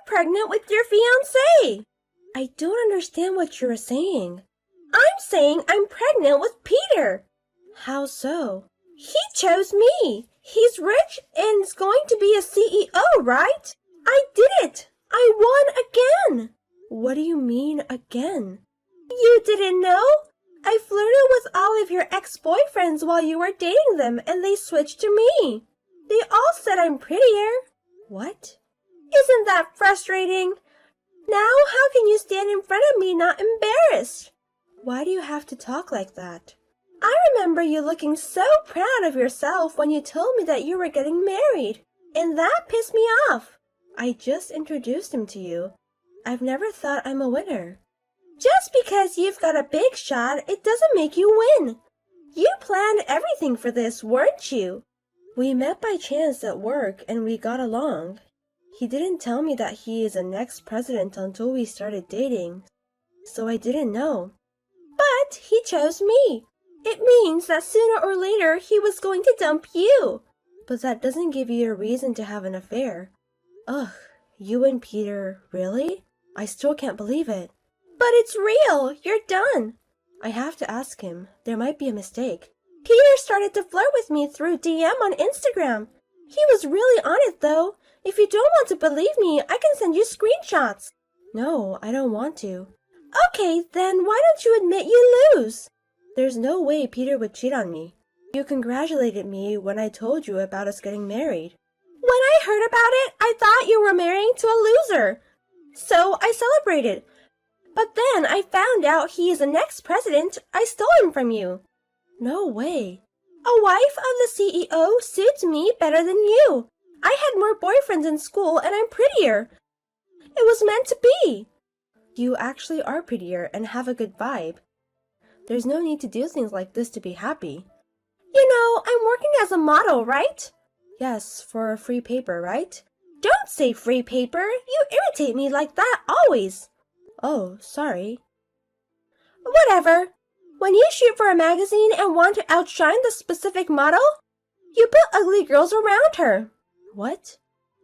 pregnant with your fiancé. I don't understand what you're saying. I'm saying I'm pregnant with Peter. How so? He chose me. He's rich and is going to be a CEO, right? I did it. I won again. What do you mean again? You didn't know? I flirted with all of your ex-boyfriends while you were dating them, and they switched to me. They all said I'm prettier. What? Isn't that frustrating? Now how can you stand in front of me not embarrassed? Why do you have to talk like that? I remember you looking so proud of yourself when you told me that you were getting married, and that pissed me off. I just introduced him to you. I've never thought I'm a winner. Just because you've got a big shot, it doesn't make you win. You planned everything for this, weren't you? We met by chance at work and we got along. He didn't tell me that he is the next president until we started dating, so I didn't know. But he chose me. It means that sooner or later he was going to dump you. But that doesn't give you a reason to have an affair. Ugh, you and Peter, really? I still can't believe it. But it's real. You're done. I have to ask him. There might be a mistake. Peter started to flirt with me through DM on Instagram. He was really on it, though. If you don't want to believe me, I can send you screenshots. No, I don't want to. Okay, then why don't you admit you lose? There's no way Peter would cheat on me. You congratulated me when I told you about us getting married. When I heard about it, I thought you were marrying to a loser. So I celebrated. But then I found out he is the next president. I stole him from you. No way. A wife of the CEO suits me better than you. I had more boyfriends in school and I'm prettier. It was meant to be. You actually are prettier and have a good vibe. There's no need to do things like this to be happy. You know, I'm working as a model, right? Yes, for a free paper, right? Don't say free paper. You irritate me like that always. Oh, sorry. Whatever. When you shoot for a magazine and want to outshine the specific model, you put ugly girls around her. What?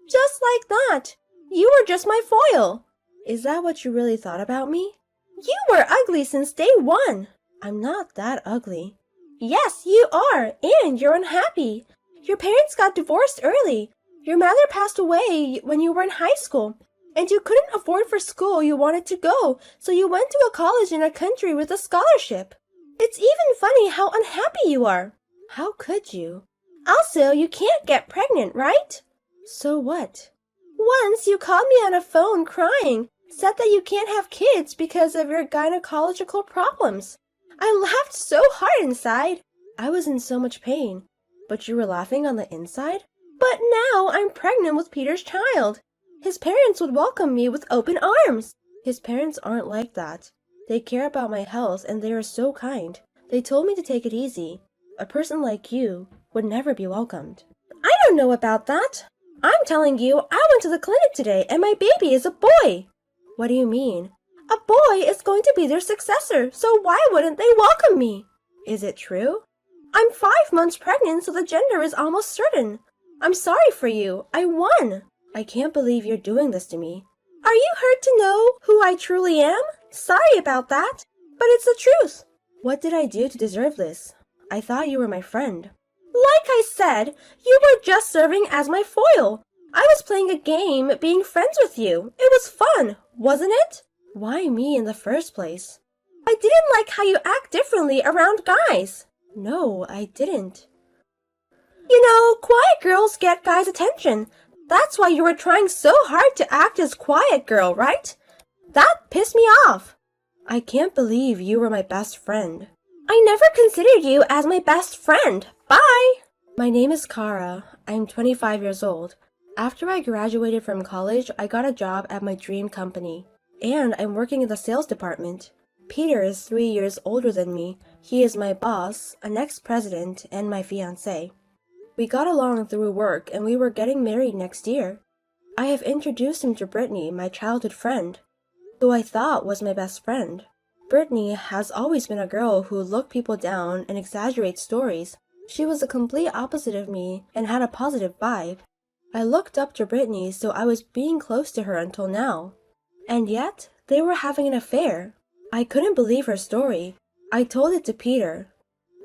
Just like that. You were just my foil. Is that what you really thought about me? You were ugly since day one. I'm not that ugly. Yes, you are, and you're unhappy. Your parents got divorced early. Your mother passed away when you were in high school. And you couldn't afford for school you wanted to go, so you went to a college in a country with a scholarship. It's even funny how unhappy you are. How could you? Also, you can't get pregnant, right? So what? Once you called me on a phone crying, said that you can't have kids because of your gynecological problems. I laughed so hard inside. I was in so much pain. But you were laughing on the inside? But now I'm pregnant with Peter's child. His parents would welcome me with open arms. His parents aren't like that. They care about my health and they are so kind. They told me to take it easy. A person like you would never be welcomed. I don't know about that. I'm telling you, I went to the clinic today and my baby is a boy. What do you mean? A boy is going to be their successor, so why wouldn't they welcome me? Is it true? I'm 5 months pregnant, so the gender is almost certain. I'm sorry for you. I won. I can't believe you're doing this to me. Are you hurt to know who I truly am? Sorry about that, but it's the truth. What did I do to deserve this? I thought you were my friend. Like I said, you were just serving as my foil. I was playing a game, being friends with you. It was fun, wasn't it? Why me in the first place? I didn't like how you act differently around guys. No, I didn't. You know, quiet girls get guys' attention. That's why you were trying so hard to act as quiet girl, right? That pissed me off. I can't believe you were my best friend. I never considered you as my best friend. Bye! My name is Kara. I'm 25 years old. After I graduated from college, I got a job at my dream company. And I'm working in the sales department. Peter is 3 years older than me. He is my boss, an ex-president, and my fiancé. We got along through work and we were getting married next year. I have introduced him to Brittany, my childhood friend, who I thought was my best friend. Brittany has always been a girl who looked people down and exaggerates stories. She was the complete opposite of me and had a positive vibe. I looked up to Brittany, so I was being close to her until now. And yet, they were having an affair. I couldn't believe her story. I told it to Peter.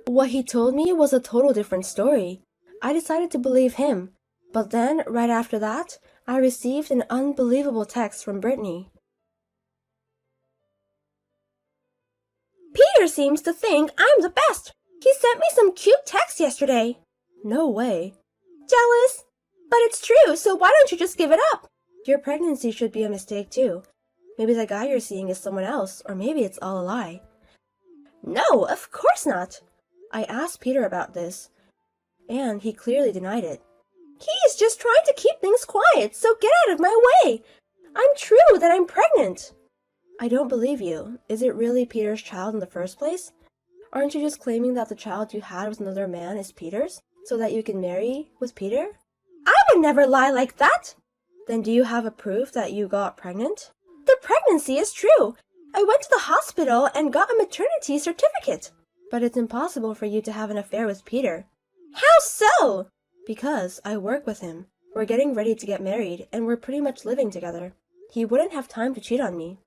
What he told me was a total different story. I decided to believe him, but then, right after that, I received an unbelievable text from Brittany. Peter seems to think I'm the best. He sent me some cute text yesterday. No way. Jealous? But it's true, so why don't you just give it up? Your pregnancy should be a mistake too. Maybe the guy you're seeing is someone else, or maybe it's all a lie. No, of course not. I asked Peter about this, and he clearly denied it. He's just trying to keep things quiet, so get out of my way. I'm true that I'm pregnant. I don't believe you. Is it really Peter's child in the first place? Aren't you just claiming that the child you had with another man is Peter's, so that you can marry with Peter? I would never lie like that. Then do you have a proof that you got pregnant? The pregnancy is true. I went to the hospital and got a maternity certificate. But it's impossible for you to have an affair with Peter. How so? Because I work with him. We're getting ready to get married, and we're pretty much living together. He wouldn't have time to cheat on me.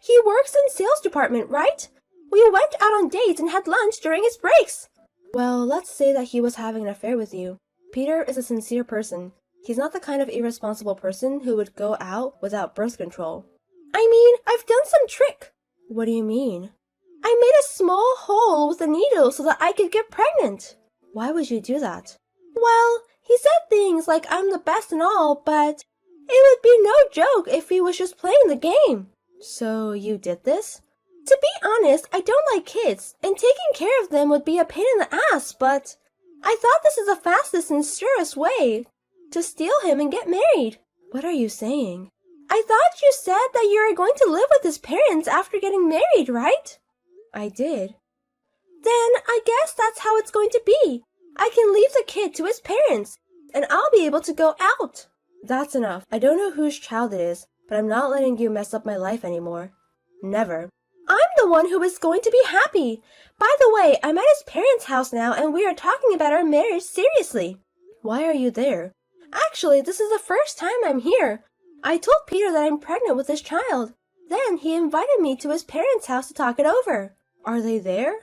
He works in sales department, right? We went out on dates and had lunch during his breaks. Well, let's say that he was having an affair with you. Peter is a sincere person. He's not the kind of irresponsible person who would go out without birth control. I mean, I've done some trick. What do you mean? I made a small hole with a needle so that I could get pregnant. Why would you do that? Well, he said things like I'm the best and all, but it would be no joke if he was just playing the game. So you did this? To be honest, I don't like kids, and taking care of them would be a pain in the ass, but I thought this is the fastest and surest way to steal him and get married. What are you saying? I thought you said that you were going to live with his parents after getting married, right? I did. Then I guess that's how it's going to be. I can leave the kid to his parents, and I'll be able to go out. That's enough. I don't know whose child it is, but I'm not letting you mess up my life anymore. Never. I'm the one who is going to be happy. By the way, I'm at his parents' house now, and we are talking about our marriage seriously. Why are you there? Actually, this is the first time I'm here. I told Peter that I'm pregnant with his child. Then he invited me to his parents' house to talk it over. Are they there?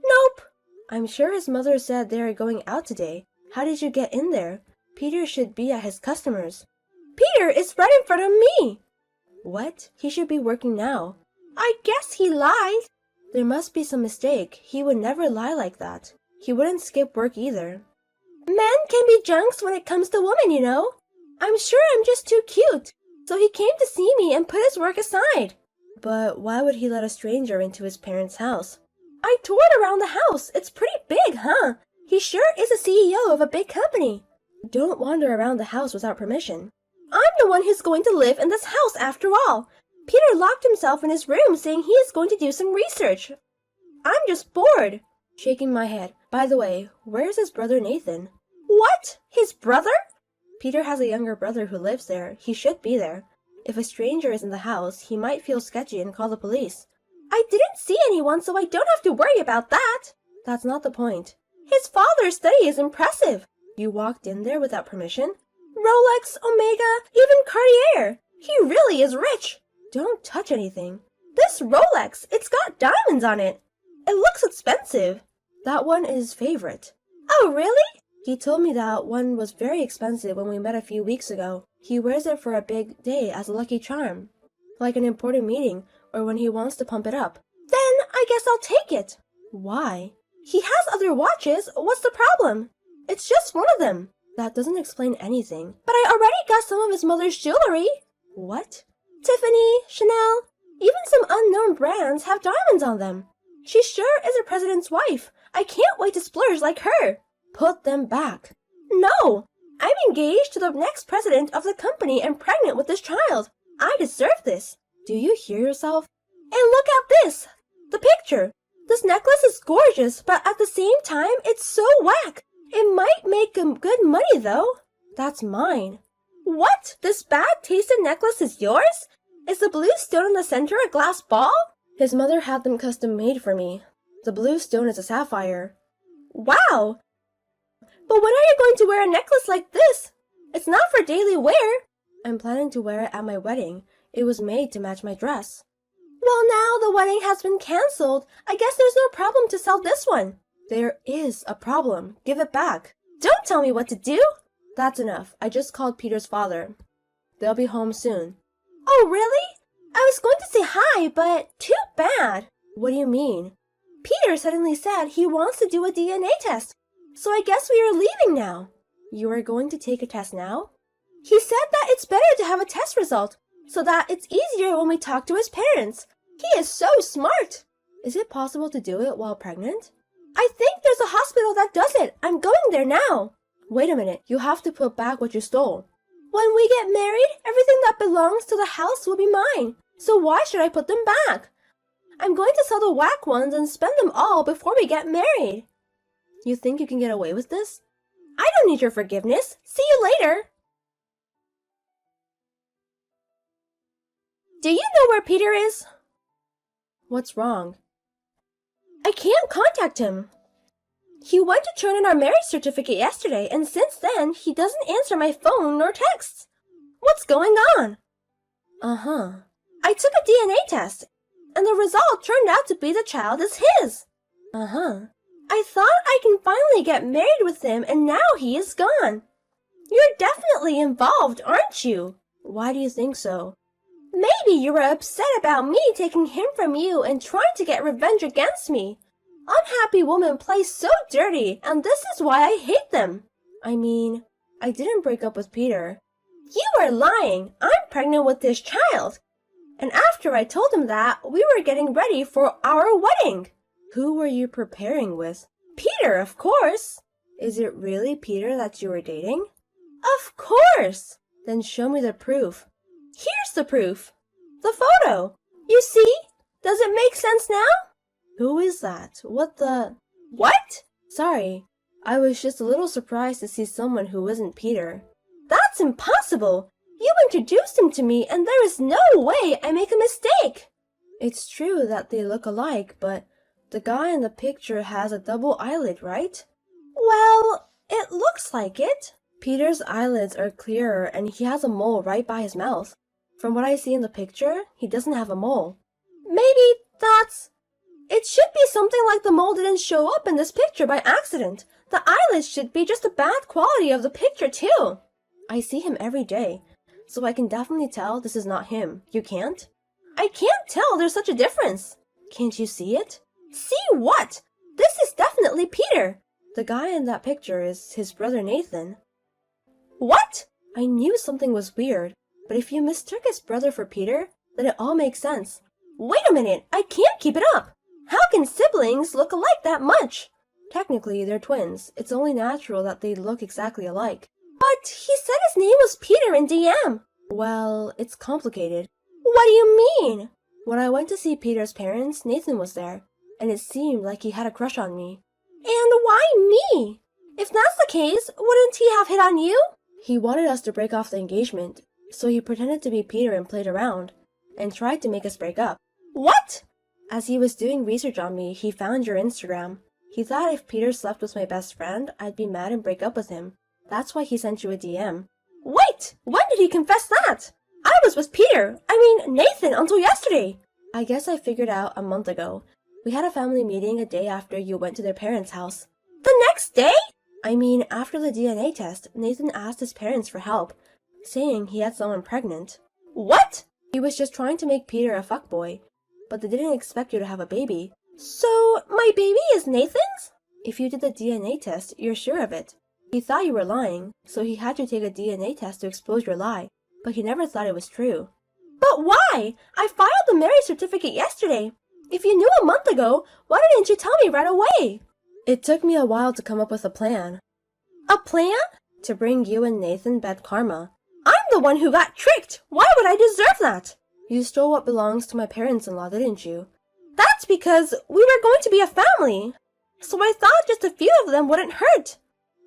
Nope. I'm sure his mother said they are going out today. How did you get in there? Peter should be at his customers. Peter is right in front of me. What? He should be working now. I guess he lied. There must be some mistake. He would never lie like that. He wouldn't skip work either. Men can be junks when it comes to women, you know. I'm sure I'm just too cute. So he came to see me and put his work aside. But why would he let a stranger into his parents' house? I toured around the house. It's pretty big, huh? He sure is a CEO of a big company. Don't wander around the house without permission. I'm the one who's going to live in this house after all. Peter locked himself in his room saying he is going to do some research. I'm just bored. Shaking my head. By the way, where's his brother Nathan? What? His brother? Peter has a younger brother who lives there. He should be there. If a stranger is in the house, he might feel sketchy and call the police. I didn't see anyone, so I don't have to worry about that. That's not the point. His father's study is impressive. You walked in there without permission? Rolex, Omega, even Cartier. He really is rich. Don't touch anything. This Rolex, it's got diamonds on it. It looks expensive. That one is his favorite. Oh, really? He told me that one was very expensive when we met a few weeks ago. He wears it for a big day as a lucky charm, like an important meeting or when he wants to pump it up. Then I guess I'll take it. Why? He has other watches. What's the problem? It's just one of them. That doesn't explain anything. But I already got some of his mother's jewelry. What? Tiffany, Chanel, even some unknown brands have diamonds on them. She sure is a president's wife. I can't wait to splurge like her. Put them back. No! I'm engaged to the next president of the company and pregnant with this child. I deserve this. Do you hear yourself? And look at this! The picture. This necklace is gorgeous, but at the same time, it's so whack. It might make good money, though. That's mine. What? This bad-tasted necklace is yours? Is the blue stone in the center a glass ball? His mother had them custom-made for me. The blue stone is a sapphire. Wow! But when are you going to wear a necklace like this? It's not for daily wear. I'm planning to wear it at my wedding. It was made to match my dress. Well, now the wedding has been canceled. I guess there's no problem to sell this one. There is a problem. Give it back. Don't tell me what to do. That's enough. I just called Peter's father. They'll be home soon. Oh, really? I was going to say hi, but too bad. What do you mean? Peter suddenly said he wants to do a DNA test, so I guess we are leaving now. You are going to take a test now? He said that it's better to have a test result, so that it's easier when we talk to his parents. He is so smart. Is it possible to do it while pregnant? I think there's a hospital that does it. I'm going there now. Wait a minute. You have to put back what you stole. When we get married, everything that belongs to the house will be mine. So why should I put them back? I'm going to sell the whack ones and spend them all before we get married. You think you can get away with this? I don't need your forgiveness. See you later. Do you know where Peter is? What's wrong? I can't contact him. He went to turn in our marriage certificate yesterday, and since then, he doesn't answer my phone nor texts. What's going on? Uh-huh. I took a DNA test, and the result turned out to be the child is his. Uh-huh. I thought I can finally get married with him, and now he is gone. You're definitely involved, aren't you? Why do you think so? Maybe you were upset about me taking him from you and trying to get revenge against me. Unhappy women play so dirty, and this is why I hate them. I mean, I didn't break up with Peter. You are lying. I'm pregnant with this child. And after I told him that, we were getting ready for our wedding. Who were you preparing with? Peter, of course. Is it really Peter that you were dating? Of course. Then show me the proof. Here's the proof. The photo. You see? Does it make sense now? Who is that? What the... What? Sorry. I was just a little surprised to see someone who wasn't Peter. That's impossible. You introduced him to me, and there is no way I make a mistake. It's true that they look alike, but the guy in the picture has a double eyelid, right? Well, it looks like it. Peter's eyelids are clearer, and he has a mole right by his mouth. From what I see in the picture, he doesn't have a mole. Maybe that's... It should be something like the mole didn't show up in this picture by accident. The eyelids should be just a bad quality of the picture, too. I see him every day, so I can definitely tell this is not him. You can't? I can't tell there's such a difference. Can't you see it? See what? This is definitely Peter. The guy in that picture is his brother Nathan. What? I knew something was weird, but if you mistook his brother for Peter, then it all makes sense. Wait a minute, I can't keep it up. How can siblings look alike that much? Technically, they're twins. It's only natural that they look exactly alike. But he said his name was Peter in DM. Well, it's complicated. What do you mean? When I went to see Peter's parents, Nathan was there, and it seemed like he had a crush on me. And why me? If that's the case, wouldn't he have hit on you? He wanted us to break off the engagement, so he pretended to be Peter and played around, and tried to make us break up. What? As he was doing research on me, he found your Instagram. He thought if Peter slept with my best friend, I'd be mad and break up with him. That's why he sent you a DM. Wait! When did he confess that? I was with Nathan until yesterday. I guess I figured out a month ago. We had a family meeting a day after you went to their parents' house. The next day? After the DNA test, Nathan asked his parents for help, saying he had someone pregnant. What? He was just trying to make Peter a fuckboy, but they didn't expect you to have a baby. So, my baby is Nathan's? If you did the DNA test, you're sure of it. He thought you were lying, so he had you take a DNA test to expose your lie, but he never thought it was true. But why? I filed the marriage certificate yesterday. If you knew a month ago, why didn't you tell me right away? It took me a while to come up with a plan. A plan? To bring you and Nathan bad karma. I'm the one who got tricked. Why would I deserve that? You stole what belongs to my parents-in-law, didn't you? That's because we were going to be a family. So I thought just a few of them wouldn't hurt.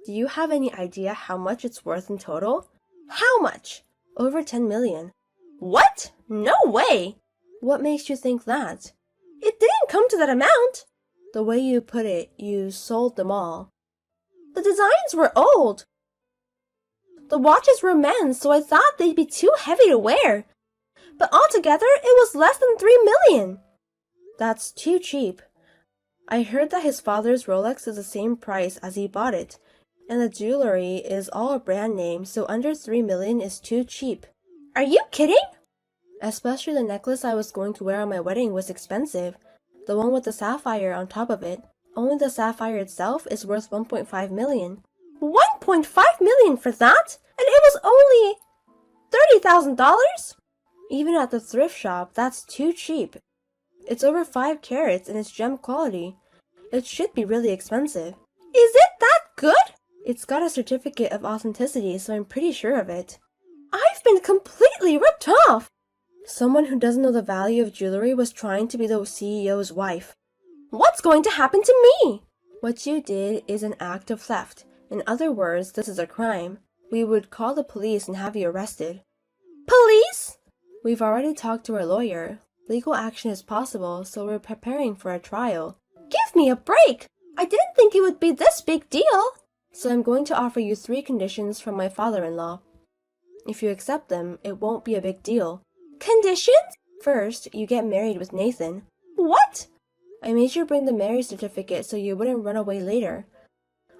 Do you have any idea how much it's worth in total? How much? Over 10 million. What? No way! What makes you think that? It didn't come to that amount. The way you put it, you sold them all. The designs were old. The watches were men's, so I thought they'd be too heavy to wear. But altogether, it was less than 3 million. That's too cheap. I heard that his father's Rolex is the same price as he bought it, and the jewelry is all a brand name, so under 3 million is too cheap. Are you kidding? Especially the necklace I was going to wear on my wedding was expensive. The one with the sapphire on top of it. Only the sapphire itself is worth 1.5 million. 1.5 million for that? And it was only $30,000? Even at the thrift shop, that's too cheap. It's over 5 carats and it's gem quality. It should be really expensive. Is it that good? It's got a certificate of authenticity, so I'm pretty sure of it. I've been completely ripped off! Someone who doesn't know the value of jewelry was trying to be the CEO's wife. What's going to happen to me? What you did is an act of theft. In other words, this is a crime. We would call the police and have you arrested. Police? We've already talked to our lawyer. Legal action is possible, so we're preparing for a trial. Give me a break! I didn't think it would be this big deal. So I'm going to offer you 3 conditions from my father-in-law. If you accept them, it won't be a big deal. Conditions? First, you get married with Nathan. What? I made you bring the marriage certificate so you wouldn't run away later.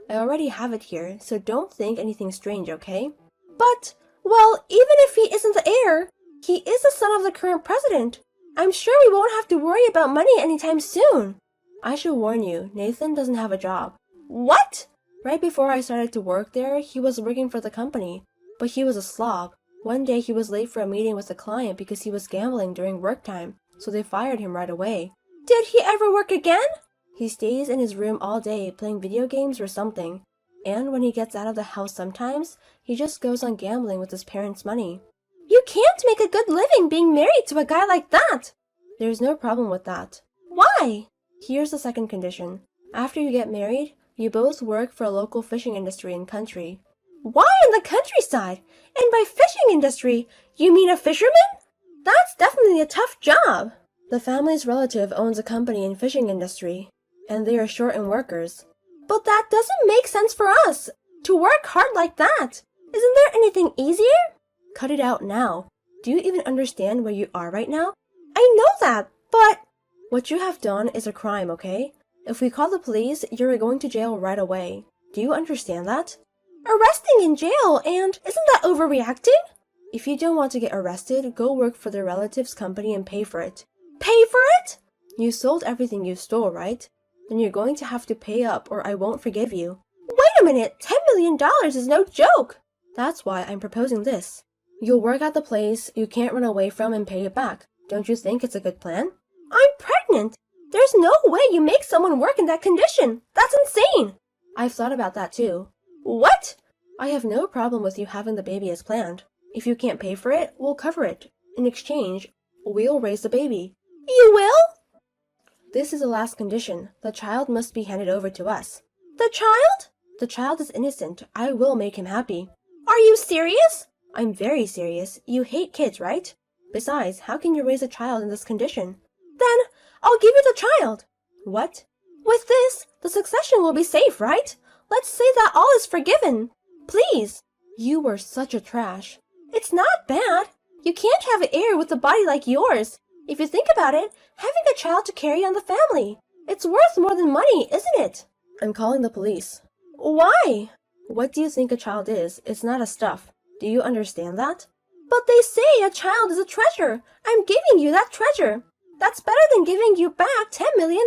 I already have it here, so don't think anything strange, okay? But, well, even if he isn't the heir, he is the son of the current president. I'm sure we won't have to worry about money anytime soon. I should warn you, Nathan doesn't have a job. What? Right before I started to work there, he was working for the company, but he was a slob. One day he was late for a meeting with a client because he was gambling during work time, so they fired him right away. Did he ever work again? He stays in his room all day playing video games or something, and when he gets out of the house sometimes, he just goes on gambling with his parents' money. You can't make a good living being married to a guy like that! There's no problem with that. Why? Here's the second condition. After you get married, you both work for a local fishing industry and country. Why in the countryside? And by fishing industry, you mean a fisherman? That's definitely a tough job. The family's relative owns a company in fishing industry, and they are short in workers. But that doesn't make sense for us, to work hard like that. Isn't there anything easier? Cut it out now. Do you even understand where you are right now? I know that, but... What you have done is a crime, okay? If we call the police, you're going to jail right away. Do you understand that? Arresting in jail, and isn't that overreacting? If you don't want to get arrested, go work for the relative's company and pay for it. Pay for it? You sold everything you stole, right? Then you're going to have to pay up or I won't forgive you. Wait a minute, $10 million is no joke! That's why I'm proposing this. You'll work at the place you can't run away from and pay it back. Don't you think it's a good plan? I'm pregnant! There's no way you make someone work in that condition! That's insane! I've thought about that too. What? I have no problem with you having the baby as planned. If you can't pay for it, we'll cover it. In exchange, we'll raise the baby. You will? This is the last condition. The child must be handed over to us. The child? The child is innocent. I will make him happy. Are you serious? I'm very serious. You hate kids, right? Besides, how can you raise a child in this condition? Then, I'll give you the child. What? With this, the succession will be safe, right? Let's say that all is forgiven. Please. You were such a trash. It's not bad. You can't have an heir with a body like yours. If you think about it, having a child to carry on the family, it's worth more than money, isn't it? I'm calling the police. Why? What do you think a child is? It's not a stuff. Do you understand that? But they say a child is a treasure. I'm giving you that treasure. That's better than giving you back $10 million.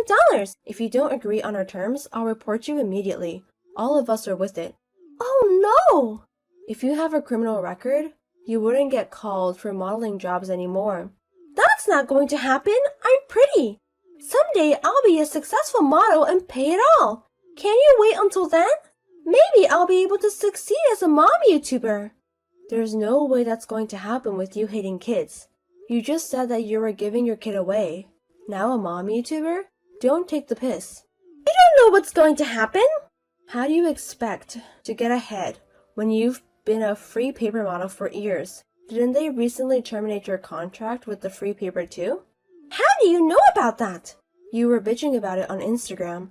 If you don't agree on our terms, I'll report you immediately. All of us are with it. Oh no! If you have a criminal record, you wouldn't get called for modeling jobs anymore. That's not going to happen. I'm pretty. Someday I'll be a successful model and pay it all. Can you wait until then? Maybe I'll be able to succeed as a mom YouTuber. There's no way that's going to happen with you hating kids. You just said that you were giving your kid away. Now a mom YouTuber? Don't take the piss. You don't know what's going to happen. How do you expect to get ahead when you've been a free paper model for years? Didn't they recently terminate your contract with the free paper too? How do you know about that? You were bitching about it on Instagram.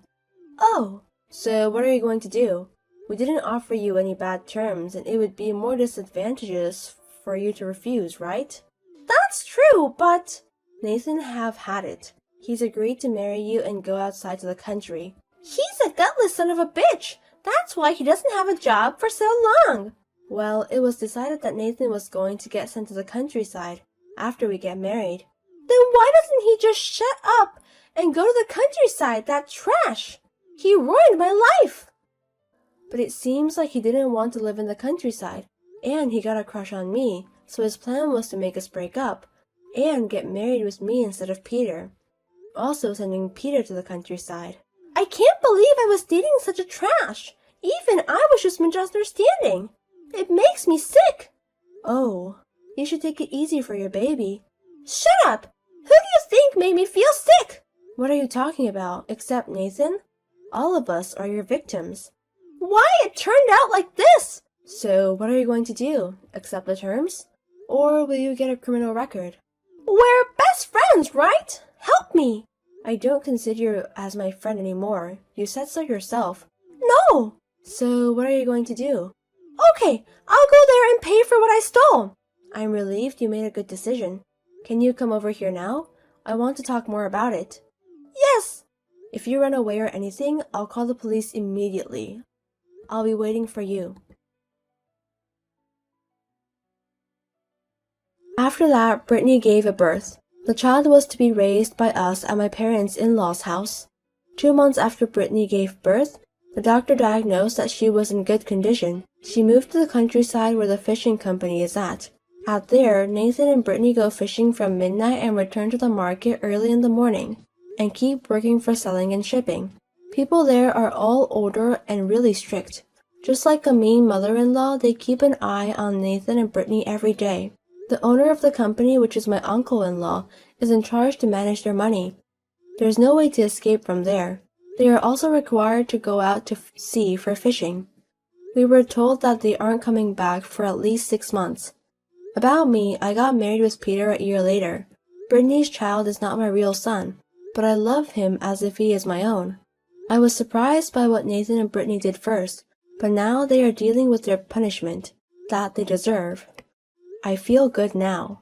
Oh, so what are you going to do? We didn't offer you any bad terms, and it would be more disadvantageous for you to refuse, right? That's true, but... Nathan have had it. He's agreed to marry you and go outside to the country. He's a gutless son of a bitch! That's why he doesn't have a job for so long! Well, it was decided that Nathan was going to get sent to the countryside after we get married. Then why doesn't he just shut up and go to the countryside, that trash? He ruined my life! But it seems like he didn't want to live in the countryside, and he got a crush on me, so his plan was to make us break up, and get married with me instead of Peter. Also sending Peter to the countryside. I can't believe I was dating such a trash! Even I was just misunderstanding! It makes me sick! Oh, you should take it easy for your baby. Shut up! Who do you think made me feel sick? What are you talking about, except Nathan? All of us are your victims. Why it turned out like this? So what are you going to do? Accept the terms? Or will you get a criminal record? We're best friends, right? Help me! I don't consider you as my friend anymore. You said so yourself. No! So what are you going to do? Okay, I'll go there and pay for what I stole. I'm relieved you made a good decision. Can you come over here now? I want to talk more about it. Yes! If you run away or anything, I'll call the police immediately. I'll be waiting for you. After that, Brittany gave a birth. The child was to be raised by us at my parents-in-law's house. 2 months after Brittany gave birth, the doctor diagnosed that she was in good condition. She moved to the countryside where the fishing company is at. Out there, Nathan and Brittany go fishing from midnight and return to the market early in the morning, and keep working for selling and shipping. People there are all older and really strict. Just like a mean mother-in-law, they keep an eye on Nathan and Brittany every day. The owner of the company, which is my uncle-in-law, is in charge to manage their money. There's no way to escape from there. They are also required to go out to sea for fishing. We were told that they aren't coming back for at least 6 months. About me, I got married with Peter a year later. Brittany's child is not my real son, but I love him as if he is my own. I was surprised by what Nathan and Brittany did first, but now they are dealing with their punishment that they deserve. I feel good now.